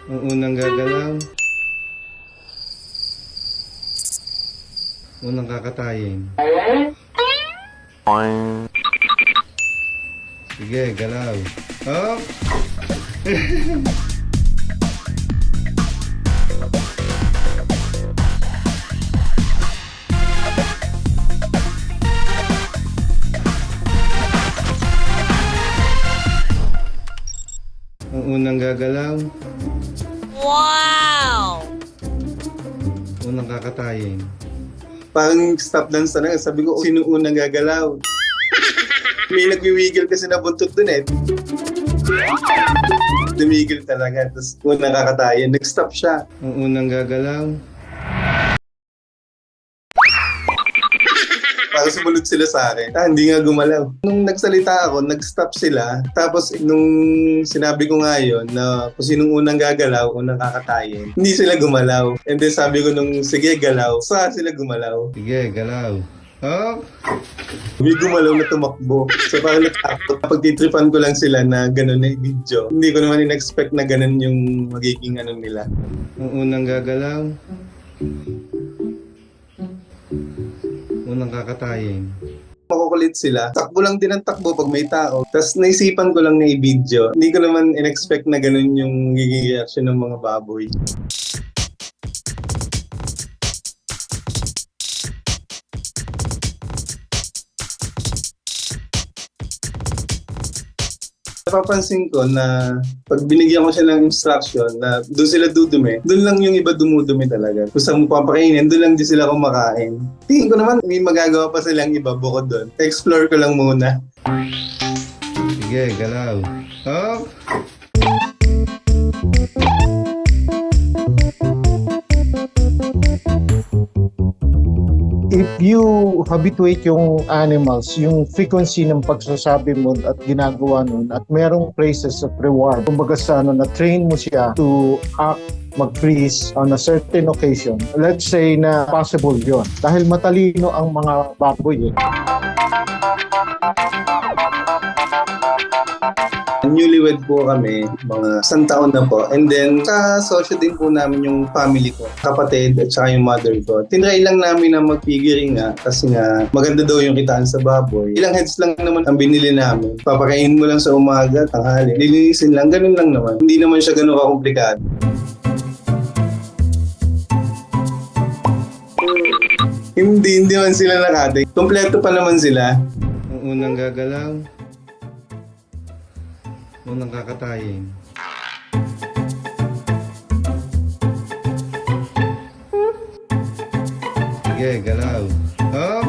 Ang unang gagalaw. Unang kakatayin. Sige, galaw. Hop! Ang unang gagalaw. Wow! Unang kakatayin. Parang stop dance na lang. Sabi ko, sino unang gagalaw? May nagwiwigil kasi na buntot dun eh. Dumigil talaga. Tapos unang kakatayin. Nag-stop siya. Ang unang gagalaw. Parang sumunod sila sa akin. Hindi nga gumalaw. Nung nagsalita ako, nag-stop sila. Tapos nung sinabi ko nga yun na kung sinong unang gagalaw, unang kakatayin, hindi sila gumalaw. And then sabi ko nung sige galaw, saan sila gumalaw? Sige, galaw. Hop! May gumalaw na tumakbo. So parang natakot. Pagtitripan ko lang sila na gano'n na yung video. Hindi ko naman in-expect na gano'n yung magiging ano nila. Ang unang gagalaw. Unang kakatayin. Makukulit sila. Takbo lang din ang takbo pag may tao. Tapos naisipan ko lang na i-video. Hindi ko naman in-expect na gano'n yung magiging reaction ng mga baboy. Napapansin ko na pag binigyan ko siya ng instruction na doon sila dudumi, doon lang yung iba dumudumi talaga. Kung saan mo papakainin, doon lang din sila kumakain. Tingin ko naman may magagawa pa silang iba bukod doon. Explore ko lang muna. Sige, galaw. Hop! If you habituate yung animals, yung frequency ng pagsasabi mo at ginagawa nun, at merong places of reward, kumbaga sa na-train mo siya to act, mag-freeze on a certain occasion, let's say na possible yon dahil matalino ang mga baboy eh. Newlywed po kami, mga 1 taon na po. And then, kasosyo din po namin yung family ko, kapatid at saka yung mother ko. Tinry lang namin na mag-figuring nga kasi nga maganda daw yung kitaan sa baboy. Ilang heads lang naman ang binili namin. Papakainin mo lang sa umaga, tanghali. Lilinisin lang, ganun lang naman. Hindi naman siya ganun kakomplikado. Hindi man sila nakate. Kompleto pa naman sila. Ang unang gagalaw. Unang kakatayin. Sige, galaw. Hop!